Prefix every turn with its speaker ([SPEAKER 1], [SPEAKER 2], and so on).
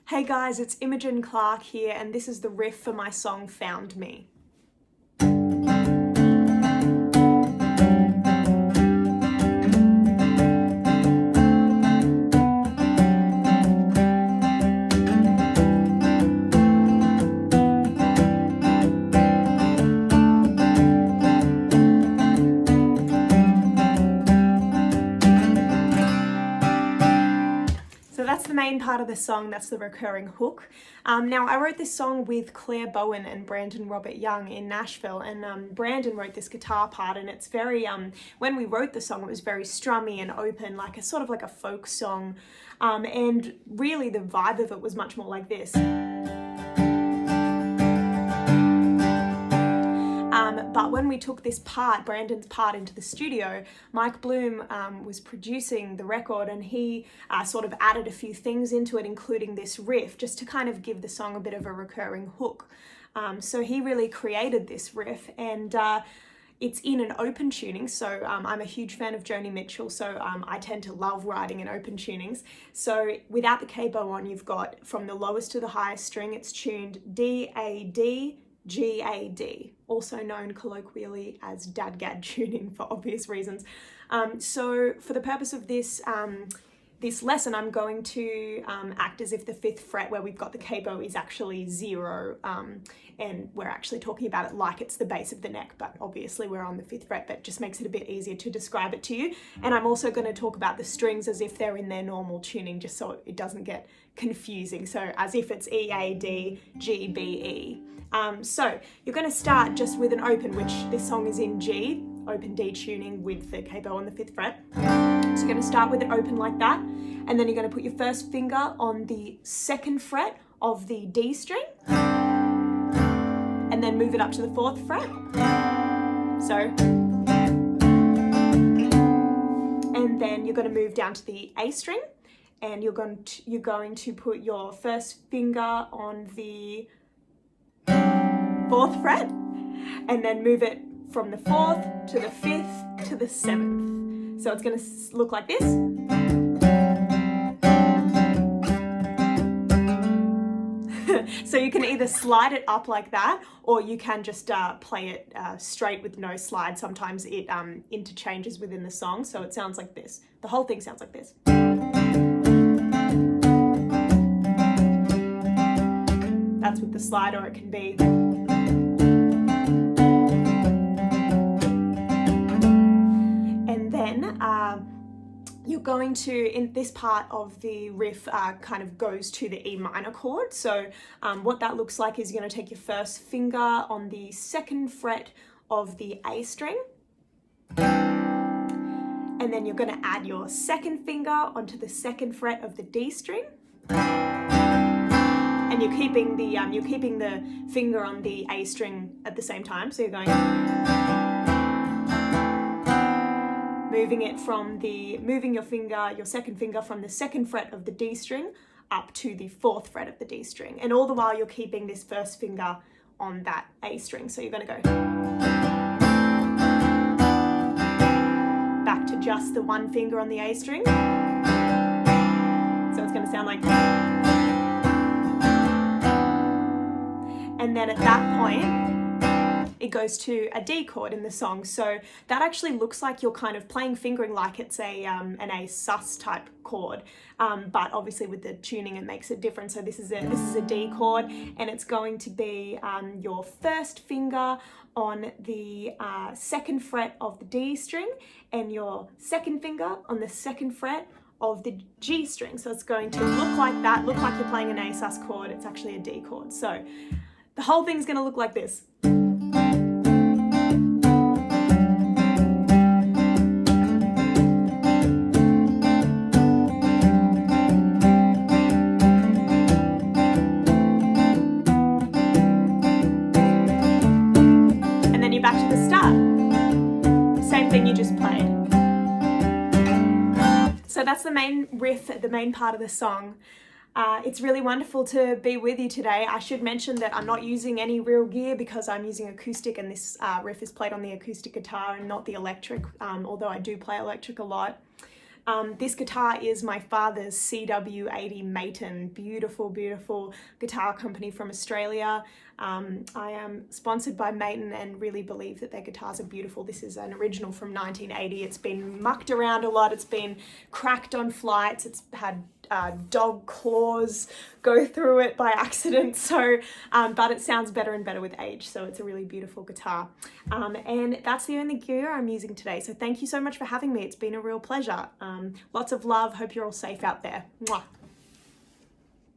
[SPEAKER 1] Hey guys, it's Imogen Clark here, and this is the riff for my song Found Me. So that's the main part of the song, that's the recurring hook. Now I wrote this song with Claire Bowen and Brandon Robert Young in Nashville, and Brandon wrote this guitar part, and it's very, when we wrote the song it was very strummy and open, like a sort of like a folk song, and really the vibe of it was much more like this. But when we took this part, Brandon's part, into the studio, Mike Bloom was producing the record, and he sort of added a few things into it, including this riff, just to kind of give the song a bit of a recurring hook. So he really created this riff, and it's in an open tuning, so I'm a huge fan of Joni Mitchell, so I tend to love writing in open tunings. So without the capo on, you've got from the lowest to the highest string, it's tuned D, A, D, G, A, D, also known colloquially as dadgad tuning for obvious reasons. So for the purpose of this this lesson, I'm going to act as if the 5th fret where we've got the capo is actually 0, and we're actually talking about it like it's the base of the neck, but obviously we're on the 5th fret. That just makes it a bit easier to describe it to you. And I'm also going to talk about the strings as if they're in their normal tuning, just so it doesn't get confusing. So as if it's E, A, D, G, B, E. So you're going to start just with an open, which this song is in G, open D tuning with the capo on the 5th fret. So you're going to start with it open like that, and then you're going to put your first finger on the 2nd fret of the D string, and then move it up to the 4th fret. So, and then you're going to move down to the A string, and you're going to put your first finger on the 4th fret, and then move it from the 4th to the 5th to the 7th. So it's going to look like this. So you can either slide it up like that, or you can just play it straight with no slide. Sometimes it interchanges within the song, so it sounds like this. The whole thing sounds like this. That's with the slide, or it can be. And then you're going to, in this part of the riff, kind of goes to the E minor chord. So what that looks like is you're going to take your first finger on the 2nd fret of the A string, and then you're going to add your 2nd finger onto the 2nd fret of the D string, and you're keeping the finger on the A string at the same time. So you're going, moving your 2nd finger from the 2nd fret of the D string up to the 4th fret of the D string, and all the while you're keeping this first finger on that A string. So you're going to go back to just the one finger on the A string. So it's going to sound like. And then at that point, it goes to a D chord in the song. So that actually looks like you're kind of playing fingering like it's an A sus type chord, but obviously with the tuning it makes it different. So this is a D chord, and it's going to be your first finger on the 2nd fret of the D string, and your 2nd finger on the 2nd fret of the G string. So it's going to look like that, look like you're playing an A sus chord. It's actually a D chord. So the whole thing's going to look like this. And then you're back to the start. Same thing you just played. So that's the main riff, the main part of the song. It's really wonderful to be with you today. I should mention that I'm not using any real gear because I'm using acoustic, and this riff is played on the acoustic guitar and not the electric, although I do play electric a lot. This guitar is my father's CW80 Maton, beautiful, beautiful guitar company from Australia. I am sponsored by Maton and really believe that their guitars are beautiful. This is an original from 1980. It's been mucked around a lot. It's been cracked on flights. It's had dog claws go through it by accident, so but it sounds better and better with age, so it's a really beautiful guitar. And that's the only gear I'm using today, so thank you so much for having me. It's been a real pleasure. Lots of love. Hope you're all safe out there. Mwah.